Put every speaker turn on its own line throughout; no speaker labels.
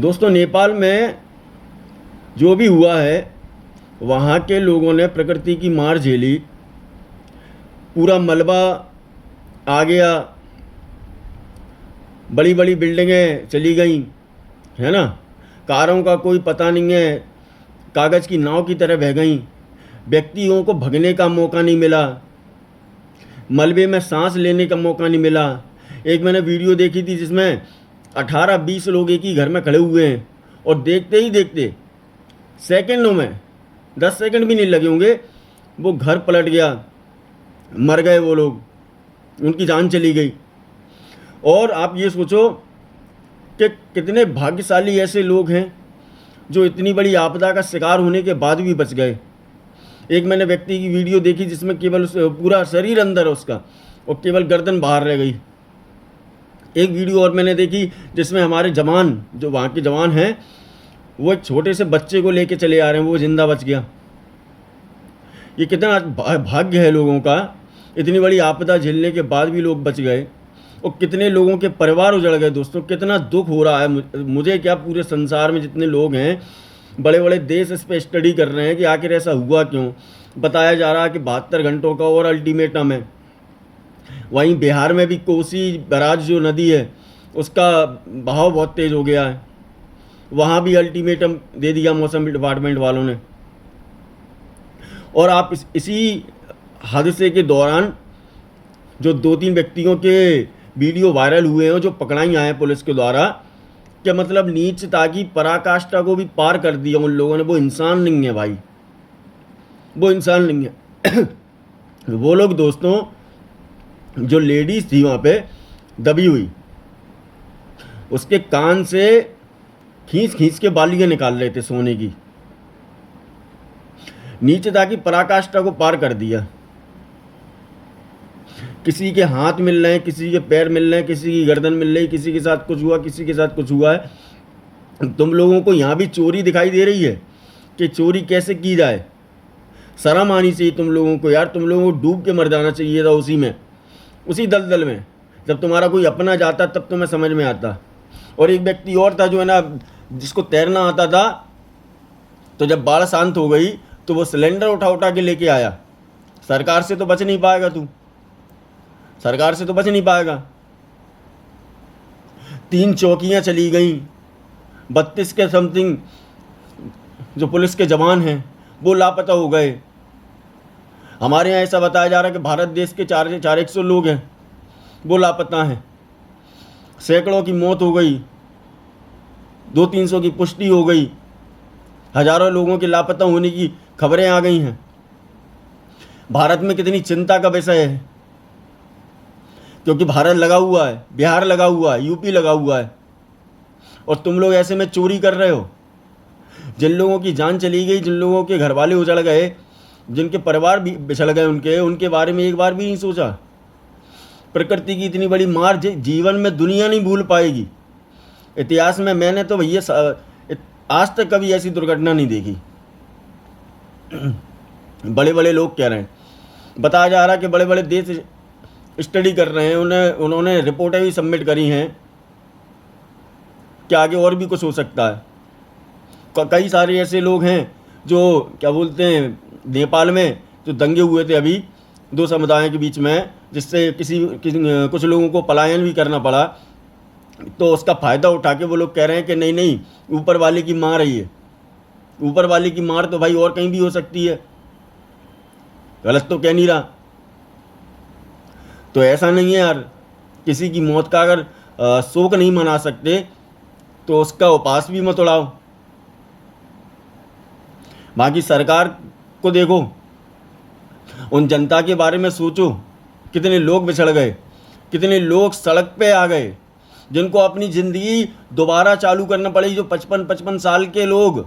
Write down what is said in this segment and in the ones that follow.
दोस्तों, नेपाल में जो भी हुआ है, वहाँ के लोगों ने प्रकृति की मार झेली। पूरा मलबा आ गया, बड़ी बड़ी बिल्डिंगें चली गई, है ना। कारों का कोई पता नहीं है, कागज़ की नाव की तरह बह गई। व्यक्तियों को भगने का मौका नहीं मिला, मलबे में सांस लेने का मौका नहीं मिला। एक मैंने वीडियो देखी थी जिसमें 18-20 लोग एक ही घर में खड़े हुए हैं और देखते ही देखते सेकंडों में, 10 सेकंड भी नहीं लगे होंगे, वो घर पलट गया, मर गए वो लोग, उनकी जान चली गई। और आप ये सोचो कि कितने भाग्यशाली ऐसे लोग हैं जो इतनी बड़ी आपदा का शिकार होने के बाद भी बच गए। एक मैंने व्यक्ति की वीडियो देखी जिसमें केवल पूरा शरीर अंदर है उसका और केवल गर्दन बाहर रह गई। एक वीडियो और मैंने देखी जिसमें हमारे जवान, जो वहाँ के जवान हैं, वो एक छोटे से बच्चे को लेके चले आ रहे हैं, वो जिंदा बच गया। ये कितना भाग्य है लोगों का, इतनी बड़ी आपदा झेलने के बाद भी लोग बच गए। और कितने लोगों के परिवार उजड़ गए। दोस्तों, कितना दुख हो रहा है मुझे, क्या पूरे संसार में जितने लोग हैं, बड़े बड़े देश इस पर स्टडी कर रहे हैं कि आखिर ऐसा हुआ क्यों। बताया जा रहा है कि 72 घंटों का और अल्टीमेटम है। वहीं बिहार में भी कोसी बराज जो नदी है उसका बहाव बहुत तेज़ हो गया है, वहाँ भी अल्टीमेटम दे दिया मौसम डिपार्टमेंट वालों ने। और आप इसी हादसे के दौरान जो 2-3 व्यक्तियों के वीडियो वायरल हुए हैं, जो पकड़ाई आए हैं पुलिस के द्वारा, क्या मतलब नीचता की पराकाष्ठा को भी पार कर दिया उन लोगों ने। वो इंसान नहीं है भाई, वो इंसान नहीं है। वो लोग दोस्तों, जो लेडीज थी वहाँ पे दबी हुई, उसके कान से खींच खींच के बालियाँ निकाल रहे थे सोने की। नीचता की पराकाष्ठा को पार कर दिया। किसी के हाथ मिल रहे हैं, किसी के पैर मिल रहे हैं, किसी की गर्दन मिल रही, किसी के साथ कुछ हुआ, किसी के साथ कुछ हुआ है। तुम लोगों को यहाँ भी चोरी दिखाई दे रही है कि चोरी कैसे की जाए। शर्म आनी चाहिए तुम लोगों को यार। तुम लोगों को डूब के मर जाना चाहिए था उसी में, उसी दलदल में। जब तुम्हारा कोई अपना जाता तब तुम्हें समझ में आता। और एक व्यक्ति और था जो है ना, जिसको तैरना आता था, तो जब बाढ़ शांत हो गई तो वो सिलेंडर उठा उठा के लेके आया। सरकार से तो बच नहीं पाएगा तू, सरकार से तो बच नहीं पाएगा। 3 चौकियां चली गई, 32 के समथिंग जो पुलिस के जवान हैं वो लापता हो गए। हमारे यहाँ ऐसा बताया जा रहा है कि भारत देश के 400 लोग हैं वो लापता हैं। सैकड़ों की मौत हो गई, 200-300 की पुष्टि हो गई, हजारों लोगों के लापता होने की खबरें आ गई हैं। भारत में कितनी चिंता का विषय है, क्योंकि भारत लगा हुआ है, बिहार लगा हुआ है, यूपी लगा हुआ है, और तुम लोग ऐसे में चोरी कर रहे हो। जिन लोगों की जान चली गई, जिन लोगों के घर वाले उजड़ गए, जिनके परिवार भी बिछड़ गए उनके बारे में एक बार भी नहीं सोचा। प्रकृति की इतनी बड़ी मार जीवन में दुनिया नहीं भूल पाएगी। इतिहास में मैंने तो भैया आज तक कभी ऐसी दुर्घटना नहीं देखी। बड़े बड़े लोग कह रहे हैं, बताया जा रहा है कि बड़े बड़े देश स्टडी कर रहे हैं, उन्होंने रिपोर्टें भी सबमिट करी हैं कि आगे और भी कुछ हो सकता है। कई सारे ऐसे लोग हैं जो क्या बोलते हैं, नेपाल में जो दंगे हुए थे अभी 2 समुदायों के बीच में, जिससे कुछ लोगों को पलायन भी करना पड़ा, तो उसका फ़ायदा उठा के वो लोग कह रहे हैं कि नहीं नहीं, ऊपर वाले की मार है ये। ऊपर वाले की मार तो भाई और कहीं भी हो सकती है, गलत तो कह नहीं रहा। तो ऐसा नहीं है यार, किसी की मौत का अगर शोक नहीं मना सकते तो उसका उपवास भी मत उड़ाओ। बाकी सरकार को देखो, उन जनता के बारे में सोचो, कितने लोग बिछड़ गए, कितने लोग सड़क पे आ गए, जिनको अपनी ज़िंदगी दोबारा चालू करना पड़ी। जो 55-55 साल के लोग,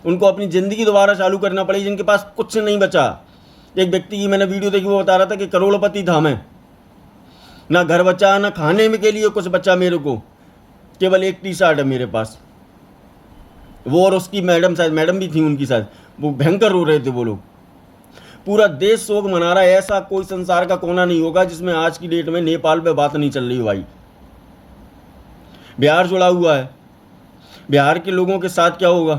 उनको अपनी ज़िंदगी दोबारा चालू करना पड़ी, जिनके पास कुछ नहीं बचा। एक व्यक्ति की मैंने वीडियो देखी, वो बता रहा था कि करोड़पति था मैं, ना घर बचा, ना खाने में के लिए कुछ बचा मेरे को, केवल एक टी-शर्ट है मेरे पास। वो और उसकी मैडम, शायद मैडम भी थी उनकी, शायद वो भयंकर रो रहे थे वो लोग। पूरा देश शोक मना रहा है। ऐसा कोई संसार का कोना नहीं होगा जिसमें आज की डेट में नेपाल पे बात नहीं चल रही हो भाई। बिहार जुड़ा हुआ है, बिहार के लोगों के साथ क्या होगा,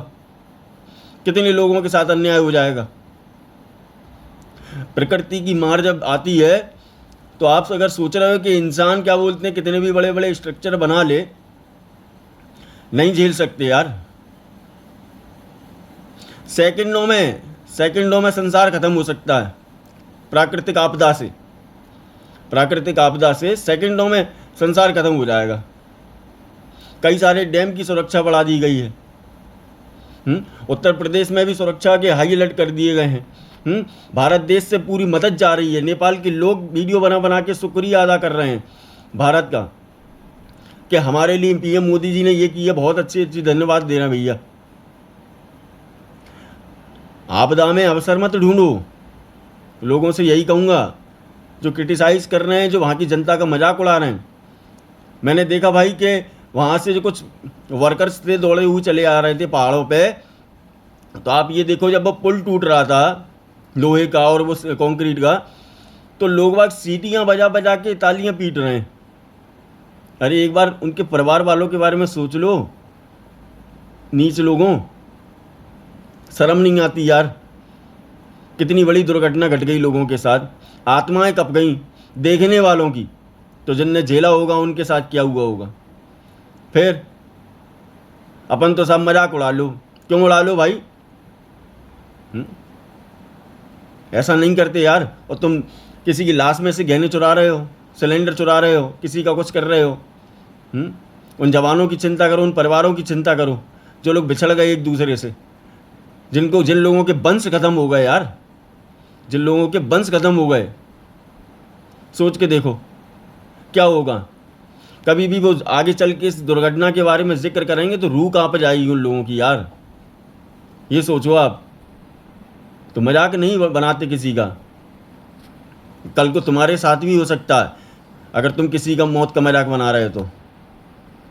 कितने लोगों के साथ अन्याय हो जाएगा। प्रकृति की मार जब आती है तो आप अगर सोच रहे हो कि इंसान क्या बोलते हैं कितने भी बड़े बड़े स्ट्रक्चर बना ले, नहीं झेल सकते यार। सेकंडों में संसार खत्म हो सकता है प्राकृतिक आपदा से। प्राकृतिक आपदा से सेकंडों में संसार खत्म हो जाएगा। कई सारे डैम की सुरक्षा बढ़ा दी गई है। उत्तर प्रदेश में भी सुरक्षा के हाई अलर्ट कर दिए गए हैं। भारत देश से पूरी मदद जा रही है। नेपाल के लोग वीडियो बना बना के शुक्रिया अदा कर रहे हैं भारत का कि हमारे लिए पीएम मोदी जी ने ये किया, बहुत अच्छी अच्छी धन्यवाद दे रहे हैं भैया। आपदा में अवसर मत ढूंढो, लोगों से यही कहूँगा जो क्रिटिसाइज कर रहे हैं, जो वहाँ की जनता का मजाक उड़ा रहे हैं। मैंने देखा भाई कि वहाँ से जो कुछ वर्कर्स थे दौड़े हुए चले आ रहे थे पहाड़ों पे, तो आप ये देखो जब वो पुल टूट रहा था लोहे का और वो कंक्रीट का, तो लोग बाग सीटियाँ बजा बजा के तालियाँ पीट रहे हैं। अरे एक बार उनके परिवार वालों के बारे में सोच लो। नीच लोगों, शर्म नहीं आती यार। कितनी बड़ी दुर्घटना घट गई लोगों के साथ, आत्माएं कप गई देखने वालों की, तो जिनने झेला होगा उनके साथ क्या हुआ होगा। फिर अपन तो सब मजाक उड़ा लो। क्यों उड़ा लो भाई? ऐसा नहीं करते यार। और तुम किसी की लाश में से गहने चुरा रहे हो, सिलेंडर चुरा रहे हो, किसी का कुछ कर रहे हो। उन जवानों की चिंता करो, उन परिवारों की चिंता करो जो लोग बिछड़ गए एक दूसरे से, जिन लोगों के वंश खत्म हो गए यार, जिन लोगों के वंश खत्म हो गए। सोच के देखो क्या होगा। कभी भी वो आगे चल के इस दुर्घटना के बारे में जिक्र करेंगे तो रूह कांप जाएगी उन लोगों की यार। ये सोचो आप। तो मजाक नहीं बनाते किसी का। कल को तुम्हारे साथ भी हो सकता है अगर तुम किसी का मौत का मजाक बना रहे हो तो।